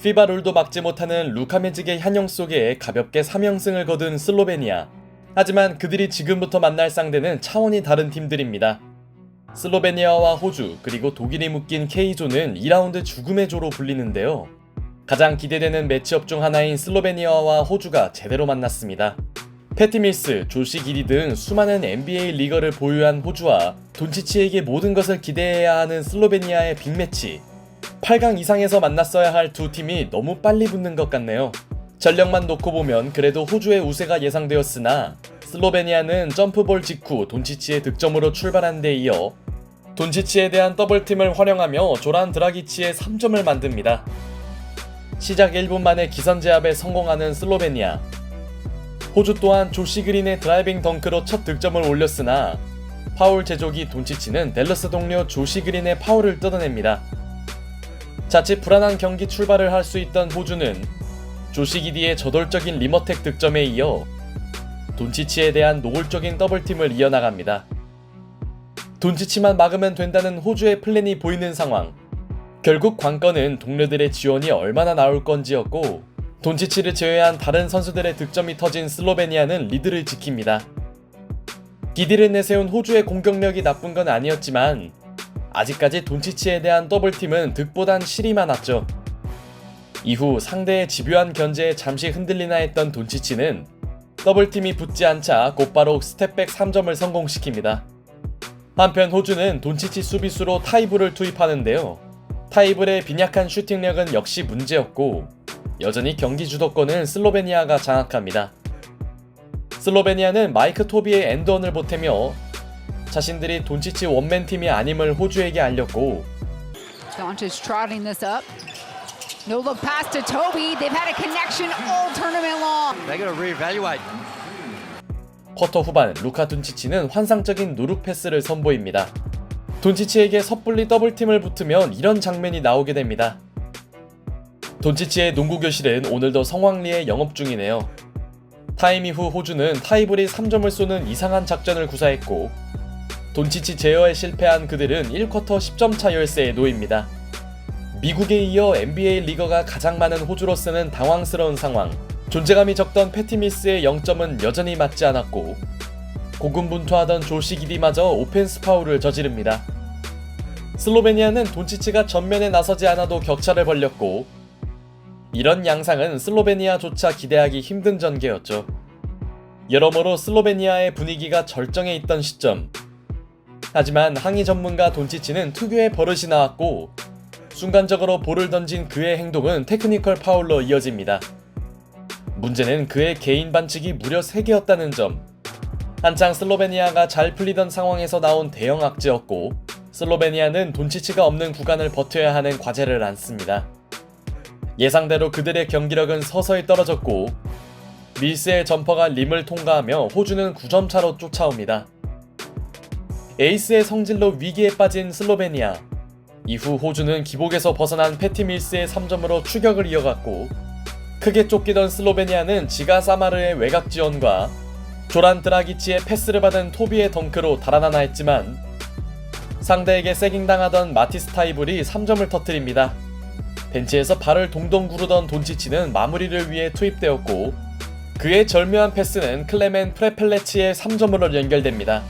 피바 룰도 막지 못하는 루카 매직의 한영 속에 가볍게 3연승을 거둔 슬로베니아. 하지만 그들이 지금부터 만날 상대는 차원이 다른 팀들입니다. 슬로베니아와 호주 그리고 독일이 묶인 K조는 2라운드 죽음의 조로 불리는데요. 가장 기대되는 매치업 중 하나인 슬로베니아와 호주가 제대로 만났습니다. 패티 밀스, 조시 기디 등 수많은 NBA 리거를 보유한 호주와 돈치치에게 모든 것을 기대해야 하는 슬로베니아의 빅매치. 8강 이상에서 만났어야 할 두 팀이 너무 빨리 붙는 것 같네요. 전력만 놓고 보면 그래도 호주의 우세가 예상되었으나 슬로베니아는 점프볼 직후 돈치치의 득점으로 출발한 데 이어 돈치치에 대한 더블팀을 활용하며 조란 드라기치의 3점을 만듭니다. 시작 1분 만에 기선 제압에 성공하는 슬로베니아. 호주 또한 조시 그린의 드라이빙 덩크로 첫 득점을 올렸으나 파울 제조기 돈치치는 댈러스 동료 조시 그린의 파울을 뜯어냅니다. 자칫 불안한 경기 출발을 할 수 있던 호주는 조시 기디의 저돌적인 리머텍 득점에 이어 돈치치에 대한 노골적인 더블팀을 이어나갑니다. 돈치치만 막으면 된다는 호주의 플랜이 보이는 상황. 결국 관건은 동료들의 지원이 얼마나 나올 건지였고 돈치치를 제외한 다른 선수들의 득점이 터진 슬로베니아는 리드를 지킵니다. 기디를 내세운 호주의 공격력이 나쁜 건 아니었지만 아직까지 돈치치에 대한 더블팀은 득보단 실이 많았죠. 이후 상대의 집요한 견제에 잠시 흔들리나 했던 돈치치는 더블팀이 붙지 않자 곧바로 스텝백 3점을 성공시킵니다. 한편 호주는 돈치치 수비수로 타이블을 투입하는데요. 타이블의 빈약한 슈팅력은 역시 문제였고 여전히 경기 주도권은 슬로베니아가 장악합니다. 슬로베니아는 마이크 토비의 엔드원을 보태며 자신들이 돈치치 원맨팀이 아님을 호주에게 알렸고 Doncic trotting this up. No look pass to Toby. They've had a connection all tournament long. They got to reevaluate. 쿼터 후반 루카 돈치치는 환상적인 누룩 패스를 선보입니다. 돈치치에게 섣불리 더블팀을 붙으면 이런 장면이 나오게 됩니다. 돈치치의 농구 교실은 오늘도 성황리에 영업 중이네요. 타임 이후 호주는 타이블이 3점을 쏘는 이상한 작전을 구사했고 돈치치 제어에 실패한 그들은 1쿼터 10점차 열세에 놓입니다. 미국에 이어 NBA 리거가 가장 많은 호주로서는 당황스러운 상황. 존재감이 적던 패티 밀스의 0점은 여전히 맞지 않았고 고군분투하던 조시 기디마저 오펜스 파울을 저지릅니다. 슬로베니아는 돈치치가 전면에 나서지 않아도 격차를 벌렸고 이런 양상은 슬로베니아조차 기대하기 힘든 전개였죠. 여러모로 슬로베니아의 분위기가 절정에 있던 시점. 하지만 항의 전문가 돈치치는 특유의 버릇이 나왔고 순간적으로 볼을 던진 그의 행동은 테크니컬 파울로 이어집니다. 문제는 그의 개인 반칙이 무려 3개였다는 점. 한창 슬로베니아가 잘 풀리던 상황에서 나온 대형 악재였고 슬로베니아는 돈치치가 없는 구간을 버텨야 하는 과제를 안습니다. 예상대로 그들의 경기력은 서서히 떨어졌고 밀스의 점퍼가 림을 통과하며 호주는 9점 차로 쫓아옵니다. 에이스의 성질로 위기에 빠진 슬로베니아. 이후 호주는 기복에서 벗어난 패티 밀스의 3점으로 추격을 이어갔고 크게 쫓기던 슬로베니아는 지가 사마르의 외곽 지원과 조란 드라기치의 패스를 받은 토비의 덩크로 달아나나 했지만 상대에게 세깅당하던 마티스 타이블이 3점을 터뜨립니다. 벤치에서 발을 동동 구르던 돈치치는 마무리를 위해 투입되었고 그의 절묘한 패스는 클레멘 프레펠레치의 3점으로 연결됩니다.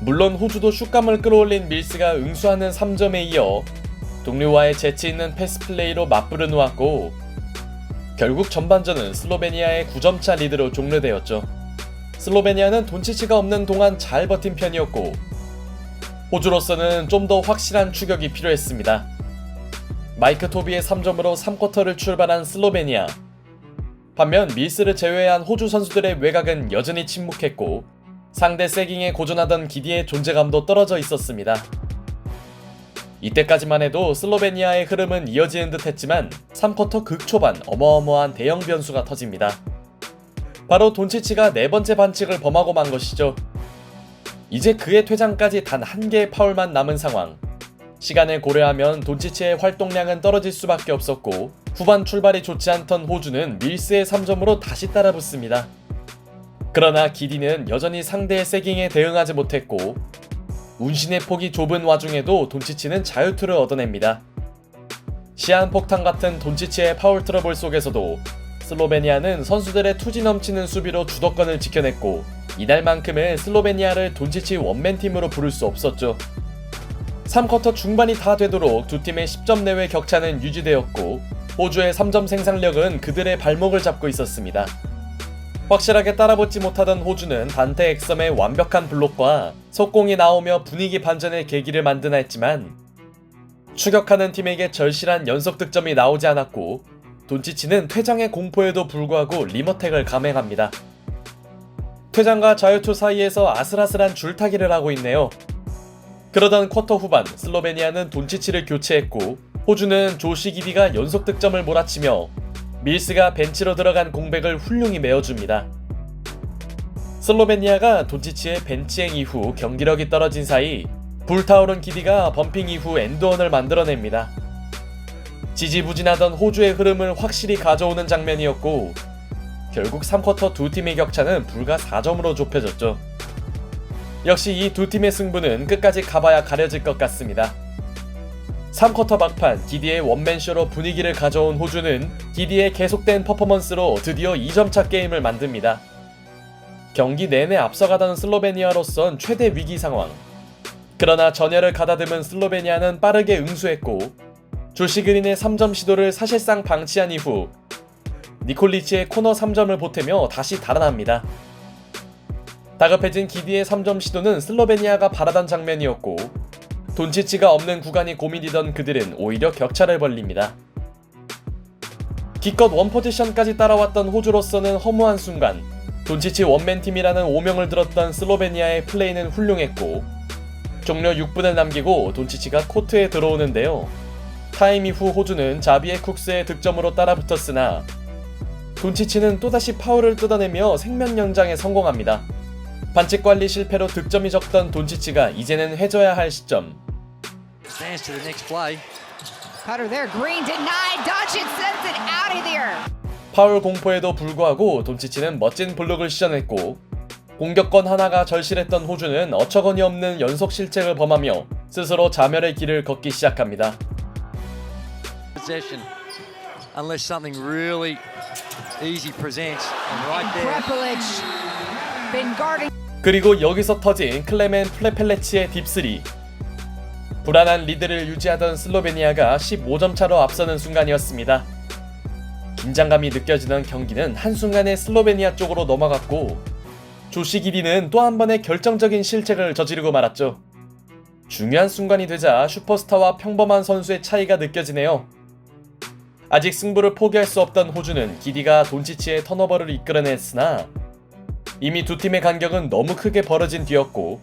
물론 호주도 슛감을 끌어올린 밀스가 응수하는 3점에 이어 동료와의 재치있는 패스 플레이로 맞불을 놓았고 결국 전반전은 슬로베니아의 9점차 리드로 종료되었죠. 슬로베니아는 돈치치가 없는 동안 잘 버틴 편이었고 호주로서는 좀 더 확실한 추격이 필요했습니다. 마이크 토비의 3점으로 3쿼터를 출발한 슬로베니아. 반면 밀스를 제외한 호주 선수들의 외곽은 여전히 침묵했고 상대 세깅에 고전하던 기디의 존재감도 떨어져 있었습니다. 이때까지만 해도 슬로베니아의 흐름은 이어지는 듯 했지만 3쿼터 극초반 어마어마한 대형 변수가 터집니다. 바로 돈치치가 4번째 반칙을 범하고 만 것이죠. 이제 그의 퇴장까지 단 1개의 파울만 남은 상황. 시간을 고려하면 돈치치의 활동량은 떨어질 수밖에 없었고 후반 출발이 좋지 않던 호주는 밀스의 3점으로 다시 따라붙습니다. 그러나 기디는 여전히 상대의 세깅에 대응하지 못했고 운신의 폭이 좁은 와중에도 돈치치는 자유투를 얻어냅니다. 시한폭탄 같은 돈치치의 파울 트러블 속에서도 슬로베니아는 선수들의 투지 넘치는 수비로 주도권을 지켜냈고, 이날만큼은 슬로베니아를 돈치치 원맨팀으로 부를 수 없었죠. 3쿼터 중반이 다 되도록 두 팀의 10점 내외 격차는 유지되었고, 호주의 3점 생산력은 그들의 발목을 잡고 있었습니다. 확실하게 따라붙지 못하던 호주는 단테 엑섬의 완벽한 블록과 속공이 나오며 분위기 반전의 계기를 만드나 했지만, 추격하는 팀에게 절실한 연속 득점이 나오지 않았고, 돈치치는 퇴장의 공포에도 불구하고 리머텍을 감행합니다. 퇴장과 자유투 사이에서 아슬아슬한 줄타기를 하고 있네요. 그러던 쿼터 후반, 슬로베니아는 돈치치를 교체했고, 호주는 조시 기디가 연속 득점을 몰아치며 밀스가 벤치로 들어간 공백을 훌륭히 메워줍니다. 슬로베니아가 돈치치의 벤치행 이후 경기력이 떨어진 사이 불타오른 기디가 범핑 이후 엔드원을 만들어냅니다. 지지부진하던 호주의 흐름을 확실히 가져오는 장면이었고, 결국 3쿼터 두 팀의 격차는 불과 4점으로 좁혀졌죠. 역시 이 두 팀의 승부는 끝까지 가봐야 가려질 것 같습니다. 3쿼터 막판 기디의 원맨쇼로 분위기를 가져온 호주는 기디의 계속된 퍼포먼스로 드디어 2점차 게임을 만듭니다. 경기 내내 앞서가던 슬로베니아로선 최대 위기 상황. 그러나 전열을 가다듬은 슬로베니아는 빠르게 응수했고, 조시 그린의 3점 시도를 사실상 방치한 이후 니콜리치의 코너 3점을 보태며 다시 달아납니다. 다급해진 기디의 3점 시도는 슬로베니아가 바라던 장면이었고, 돈치치가 없는 구간이 고민이던 그들은 오히려 격차를 벌립니다. 기껏 원포지션까지 따라왔던 호주로서는 허무한 순간, 돈치치 원맨팀이라는 오명을 들었던 슬로베니아의 플레이는 훌륭했고, 종료 6분을 남기고 돈치치가 코트에 들어오는데요. 타임 이후 호주는 자비에 쿡스의 득점으로 따라붙었으나 돈치치는 또다시 파울을 뜯어내며 생명 연장에 성공합니다. 반칙 관리 실패로 득점이 적던 돈치치가 이제는 해줘야 할 시점. Cutter there, Green denied. Doncic sends it out of there. 파울 공포에도 불구하고 돈치치는 멋진 블록을 시전했고, 공격권 하나가 절실했던 호주는 어처구니 없는 연속 실책을 범하며 스스로 자멸의 길을 걷기 시작합니다. Possession, unless something really easy presents, and right there. Prepelic been guarding. 그리고 여기서 터진 클레멘 플레펠레치의 딥3. 불안한 리드를 유지하던 슬로베니아가 15점 차로 앞서는 순간이었습니다. 긴장감이 느껴지던 경기는 한순간에 슬로베니아 쪽으로 넘어갔고, 조시 기디는 또 한 번의 결정적인 실책을 저지르고 말았죠. 중요한 순간이 되자 슈퍼스타와 평범한 선수의 차이가 느껴지네요. 아직 승부를 포기할 수 없던 호주는 기디가 돈치치의 턴오버를 이끌어냈으나 이미 두 팀의 간격은 너무 크게 벌어진 뒤였고,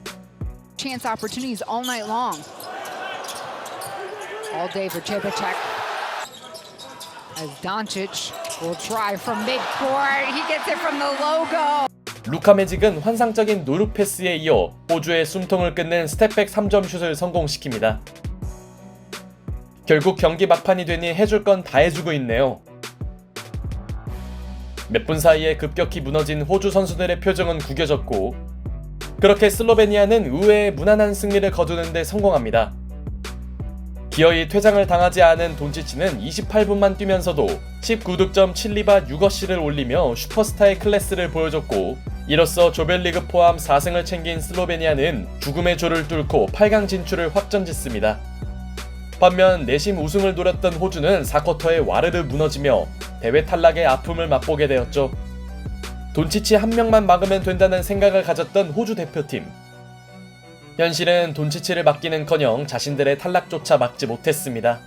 Chance opportunities all night long. All day for Chepacek. As Doncic will try from midcourt. He gets it from the logo. 루카 매직은 환상적인 누룩 패스에 이어 호주의 숨통을 끊는 스텝백 3점 슛을 성공시킵니다. 결국 경기 막판이 되니 해줄 건 다 해주고 있네요. 몇 분 사이에 급격히 무너진 호주 선수들의 표정은 구겨졌고, 그렇게 슬로베니아는 의외의 무난한 승리를 거두는 데 성공합니다. 기어이 퇴장을 당하지 않은 돈치치는 28분만 뛰면서도 19득점 7리바 6어시를 올리며 슈퍼스타의 클래스를 보여줬고, 이로써 조별리그 포함 4승을 챙긴 슬로베니아는 죽음의 조를 뚫고 8강 진출을 확정짓습니다. 반면 내심 우승을 노렸던 호주는 4쿼터에 와르르 무너지며 대회 탈락의 아픔을 맛보게 되었죠. 돈치치 한 명만 막으면 된다는 생각을 가졌던 호주 대표팀. 현실은 돈치치를 막기는커녕 자신들의 탈락조차 막지 못했습니다.